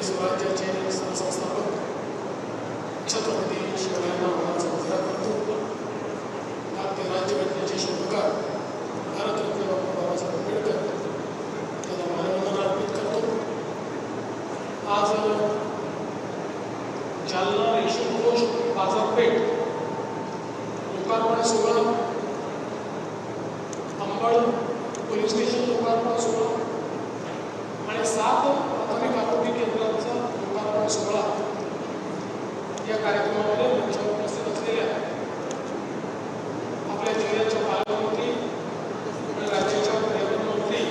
हिंदवी स्वराज्याचे संस्थापक छत्रपती शिवरायांना मानाचा मुजरा करतो. भारतीय राज्यघटनेचे शिल्पकार भारतरत्न डॉक्टर बाबासाहेब आंबेडकर यांना मानवंदना अर्पित करतो. आज जालना रेशीम कोष बाजारपेठ लोकार्पण सोहळा, अंबड पोलीस स्टेशन लोकार्पण सोहळा आणि 7 प्राथमिक आरोग्य केंद्रांचा लोकार्पण सोहळा या कार्यक्रमामध्ये मंचावर उपस्थित असलेल्या आपल्या जिल्ह्याच्या पालकमंत्री आणि राज्याच्या पर्यावरण मंत्री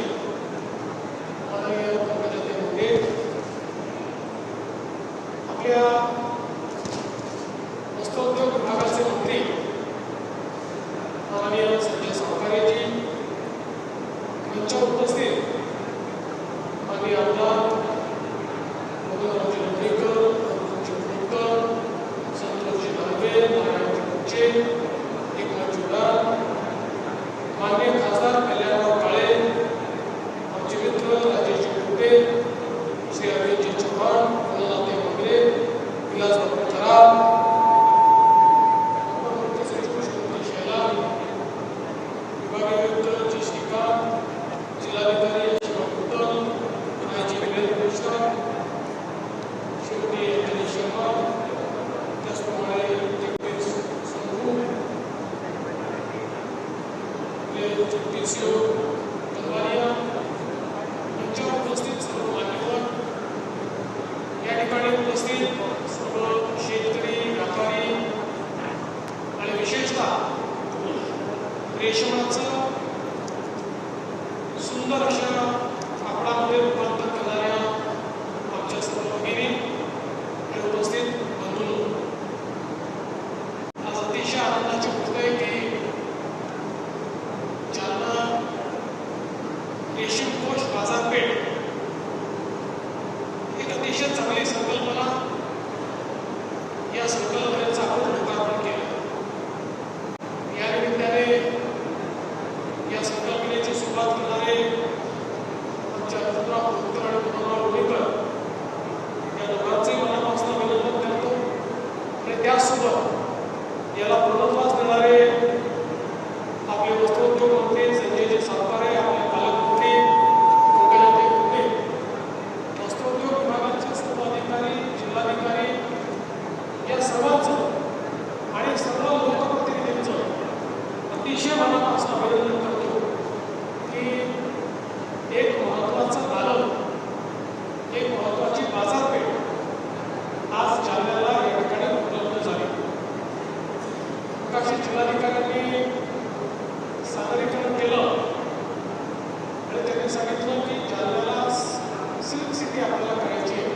माननीय पंकजाताई मुंडे, आपल्या वस्त्रोद्योग विभागाचे मंत्री माननीय संजय सावकारेजी, मंचावर उपस्थित माननीय आमदार माननीय खासदार कल्याणराव काळे, आमचे मित्र राजेश कुटे, श्री अरविंदजी चव्हाण, रघुनाथ मंगले, विलास बापू थरार, उपमुख्य सचिव श्रीमती शैला, विभागीय आयुक्त जी श्रीकांत, जिल्हाधिकारी शिवा कुटल, आयजी वीरेंद्र मिश्रा, श्रीमती अंजली शर्मा, त्याचप्रमाणे जगदीश संघू, जगदीशसिंह कलवारिया, मंचावर उपस्थित सर्व मान्यवर, या ठिकाणी उपस्थित सर्व शेतकरी, व्यापारी आणि विशेषतः रेशमाचं सुंदर अशा कापडामध्ये रूपांतर करणाऱ्या आमच्या सर्व भगिनी आणि उपस्थित बंधूंनो, आज अतिशय आनंदाची गोष्ट आहे की जालना रेशीम कोष बाजारपेठ एक अतिशय चांगली संकल्पना, या संकल्पनेचं आपण लोकार्पण केलं. या निमित्ताने या संकल्पनेची सुरुवात करणारे आमच्या अरुणराव खोतकर आणि मनोहरराव लोणीकर या दोघांचंही मनापासून अभिनंदन करतो. आणि त्यासोबत याला प्रोत्साहन देणारे आपले वस्त्रोद्योग मंत्री संजयजी सावकारे, आपले पालकमंत्री पंकजाताई मुंडे, वस्त्रोद्योग विभागाचे सर्व अधिकारी, जिल्हाधिकारी या सर्वांचं आणि सर्व लोकप्रतिनिधींचं अतिशय मनापासून अभिनंदन करतो की एक महत्त्वाचं दालन, एक महत्त्वाची बाजारपेठ आज जालन्याला या ठिकाणी उपलब्ध झाली. प्रकाशित जिल्हाधिकाऱ्यांनी सादरीकरण केलं आणि त्यांनी सांगितलं की जालन्याला सिल्क सिटी आपल्याला करायची आहे.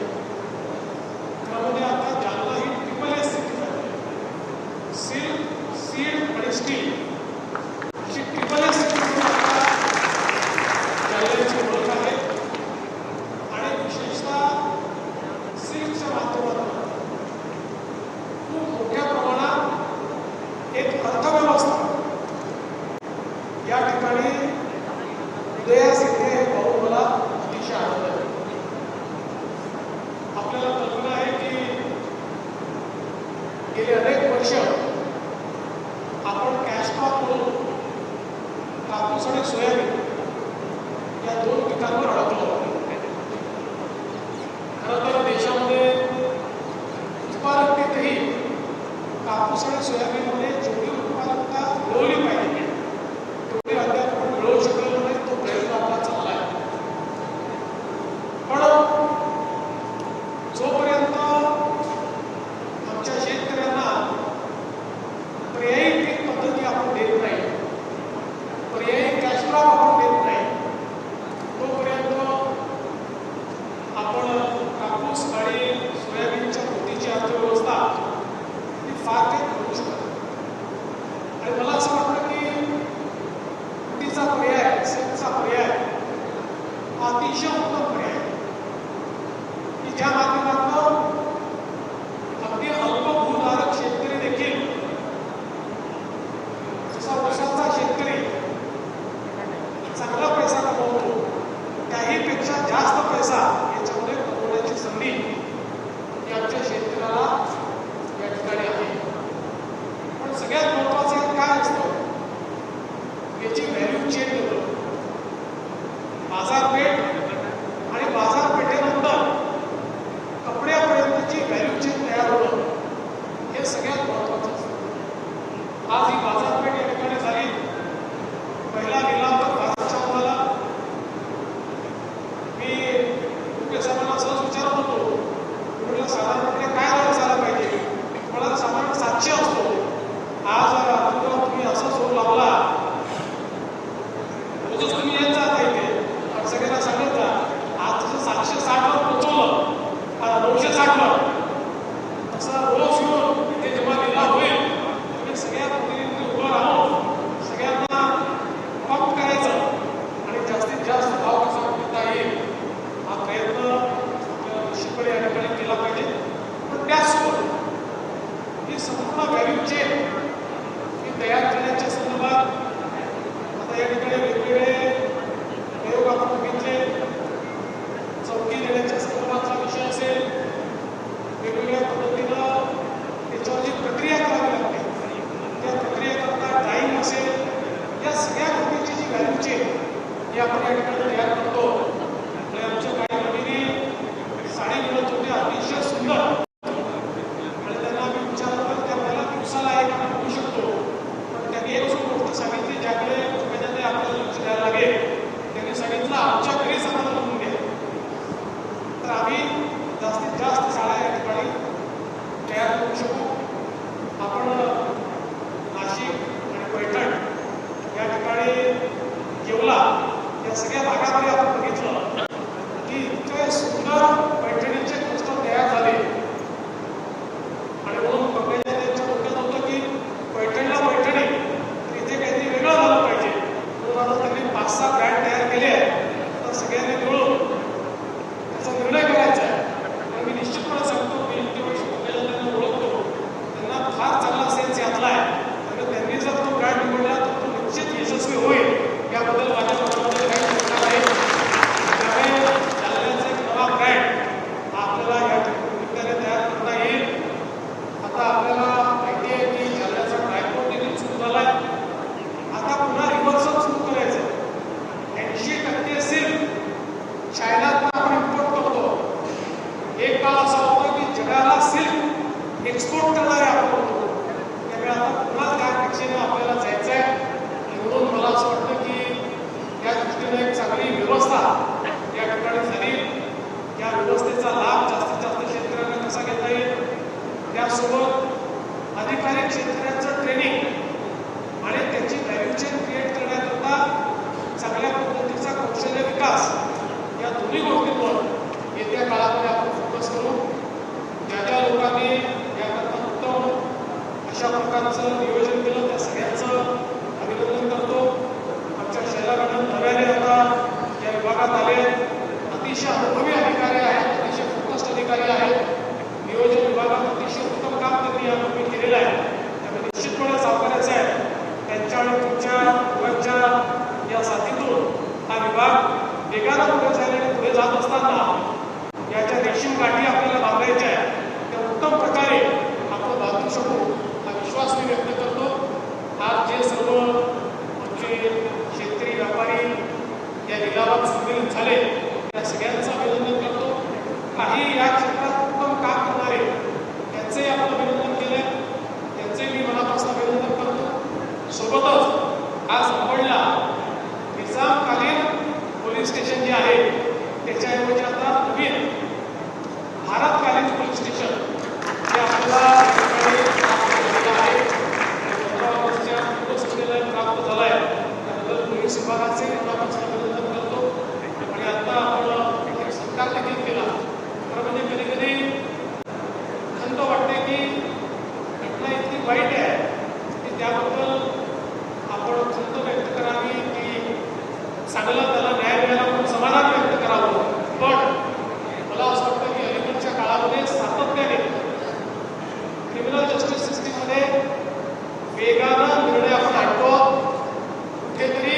त्यामध्ये आता जालना ही SSS सिटी झाली. सिल्क, सीड आणि स्टील अशी SSS सिटी जालन्याची ओळख आहे. आणि विशेषतः सिल्कच्या माध्यमातून खूप मोठ्या प्रमाणात एक अर्थव्यवस्था या ठिकाणी उदयास येथे पाहून मला अतिशय आनंद आहे. आपल्याला कल्पना आहे की गेली अनेक वर्ष आपण कॅश क्रॉप म्हणून कापूस आणि सोयाबीन या 2 पिकांवर अडकलो. खरं तर देशामध्ये उत्पादकतेतही कापूस आणि सोयाबीनमध्ये जेवढी उत्पादकता मिळवली पाहिजे तेवढी अद्याप आपण मिळवू शकलो नाही. तो प्रयत्न आपला चालला आहे. पण जोपर्यंत आमच्या शेतकऱ्यांना पर्यायी पीक पद्धती आपण देत नाही, पर्यायी कॅश क्रॉप आपण साधारणपणे काय दर झाला पाहिजे. तुम्हाला साधारण 700 असतो. आज रात्रभर तुम्ही असा जोर लावला, रोजच तुम्ही येत जाता इथे, पण सगळ्यांना सांगत जा आज तुझं 760 वर पोहोचवलं, 960 वर, असा रोज येऊन इथे जेव्हा लिलाव होईल तुम्ही सगळ्या प्रतिनिधी उभं राहून सगळ्यांना पंप करायचं आणि जास्तीत जास्त भाव कसा मिळता येईल हा प्रयत्न निश्चितपणे या ठिकाणी केला पाहिजे. पण त्यासोबत ही संपूर्ण व्हॅल्यू चेन ही तयार करण्याच्या संदर्भात आता या ठिकाणी वेगवेगळे प्रयोग आपण बघितले. चौकी देण्याच्या संदर्भातला विषय असेल, वेगवेगळ्या पद्धतीनं त्याच्यावर जी प्रक्रिया करावी लागते त्या प्रक्रियेकरता टाईम असेल, या सगळ्या गोष्टीची जी व्हॅल्यू चेन ही आपण या ठिकाणी तयार करतो. आणि आमच्या काही भगिनी साडी मिळत होत्या अतिशय सुंदर, आणि त्यांना आम्ही विचारलं की आपल्याला दिवसाला एक आपण होऊ शकतो. पण त्यांनी एक गोष्ट सांगितली ज्याकडे त्याच्यामध्ये आपल्याला लक्ष द्यायला लागेल. त्यांनी सांगितलं आमच्या घरीच आम्हाला बनवून द्या. तर आम्ही जास्तीत जास्त साड्या या ठिकाणी तयार करू शकू. आपण नाशिक आणि पैठण या ठिकाणी येवला या सगळ्या भागामध्ये आपण बघितलं की इतके सुंदर पैठणीचे क्लस्टर तयार झाले. आणि म्हणून बघायला त्यांच्या डोक्यात होतं की पैठणला पैठणी तर इथे काहीतरी वेगळं झालं पाहिजे. म्हणून आता त्यांनी 5-6 ब्रँड तयार केले आहेत. तर सगळ्यांनी मिळून त्याचा निर्णय करायचा आहे. आणि मी निश्चितपणे सांगतो मी इतके वर्ष बघायला त्यांना ओळखतो, त्यांना फार चांगला सेन्स यातला आहे. आणि त्यांनी जर तो ब्रँड निवडला तर तो निश्चित यशस्वी होईल याबद्दल माझ्या मनामध्ये काही शंका नाही. त्यामुळे जालन्याचा एक नवा ब्रँड हा आपल्याला या निमित्ताने तयार करता येईल. आता आपल्याला माहिती आहे की जालन्याचा ड्रायपोर्ट देखील सुरू झाला आहे. आता पुन्हा रिव्हर्सल सुरू करायचं. 80% सिल्क चायनातनं आपण इम्पोर्ट करतो. एक काळ असा होता की जगाला सिल्क एक्सपोर्ट करणारे आपण होतो. त्यामुळे आता पुन्हा त्या दिशेने आपल्याला जायचं आहे. म्हणून मला असं वाटतं की त्या दृष्टीने एक चांगली व्यवस्था या ठिकाणी झाली. या व्यवस्थेचा लाभ जास्तीत जास्त शेतकऱ्यांना कसा घेता येईल, त्यासोबत अधिकाधिक शेतकऱ्यांचं ट्रेनिंग आणि त्याची व्हॅल्यू चेन क्रिएट करण्याकरता चांगल्या पद्धतीचा कौशल्य विकास या दोन्ही गोष्टींवर येत्या काळामध्ये आपण फोकस करू. ज्या लोकांनी याकरता उत्तम अशा प्रकारचं नियोजन केलं त्या सगळ्यांचं अभिनंदन करतो. आमच्या शैला मॅडम नव्याने आता या विभागात आले, अतिशय अनुभवी अधिकारी आहेत, अतिशय फोकस्ड अधिकारी आहेत. नियोजन विभागात अतिशय उत्तम काम त्यांनी यापूर्वी केलेलं आहे. त्यामुळे निश्चितपणे सावकारायचं आहे. त्यांच्या आणि तुमच्या दोघांच्या या साथीतून हा विभाग वेगानं पुढे जायला आणि पुढे जात असताना याच्या रेशीम गाठी आपल्याला बांधायच्या आहेत त्या उत्तम प्रकारे आपण बांधू शकू हा विश्वास मी व्यक्त करतो. आज जे सर्व आमचे शेतकरी व्यापारी या लिलावात संमिलित झाले त्या सगळ्यांचं अभिनंदन करतो. काही या क्षेत्रात उत्तम काम करणारे त्यांचंही आपण अभिनंदन केलं, त्यांचे मी मनापासून अभिनंदन करतो. सोबतच आज अंबडला निजामकालीन पोलीस स्टेशन जे आहे त्याच्याऐवजी आता नवीन भारतकालीन पोलीस स्टेशन जे आपल्याला आहे प्राप्त झाला आहे त्याबद्दल पोलीस विभागाचे मनापासून अभिनंदन करतो. आणि आता आपण एक सत्कार देखील केला. खरं म्हणजे कधी कधी खंत वाटते की घटना इतकी वाईट आहे की त्याबद्दल आपण खंत व्यक्त करावी की चांगला त्याला न्याय मिळाला म्हणून समाधान व्यक्त करावं. पण मला असं वाटतं की अलीकडच्या काळामध्ये सातत्याने क्रिमिनल जस्टिस सिस्टीममध्ये वेगानं निर्णय आपण आणतो. कुठेतरी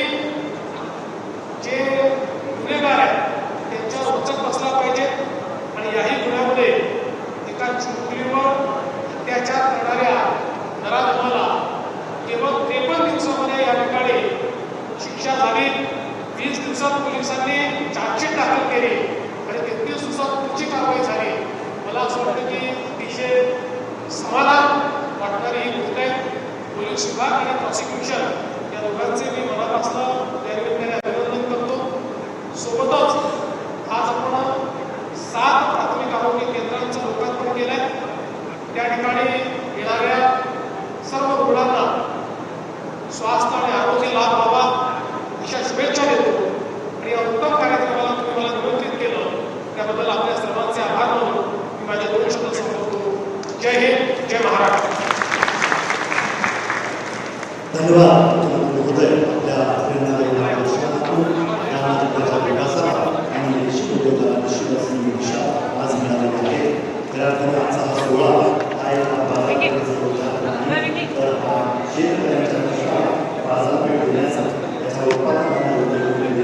जे गुन्हेगार आहेत त्यांच्यावर उचक बसला पाहिजे. आणि याही गुन्ह्यामध्ये एका चिमुकलीवर अत्याचार करणाऱ्या नराधमाला केवळ 53 दिवसामध्ये या ठिकाणी शिक्षा झाली. 20 दिवसात पोलिसांनी चार्जशीट दाखल केली आणि 33 दिवसात पुढची कारवाई झाली. मला असं वाटतं की अतिशय समाधान वाटणारी ही गोष्ट आहे. पोलीस विभाग आणि प्रॉसिक्युशन या दोघांचे मी मनापासून त्या निमित्ताने अभिनंदन करतो. सोबतच आज आपण 7 प्राथमिक आरोग्य केंद्रांचं लोकार्पण ठिकाणी येणाऱ्या सर्व रुग्णांना स्वास्थ्य आणि आरोग्य लाभ व्हावा अशा शुभेच्छा देतो आणि या उत्तम कार्यक्रमाला तुम्ही मला निमंत्रित केलं त्याबद्दल आपल्या सर्वांचे आभार मानून मी माझ्या 2 शब्द संपवतो. जय हिंद, जय महाराष्ट्र. धन्यवाद महोदय. आपल्या प्रेरणादायी भाषणातून या विकासाला आणि उद्योगाला निश्चितच दिशा आज मिळालेली आहे. खऱ्या अर्थाने आजचा हा सोहळा हा एक शेतकऱ्यांच्या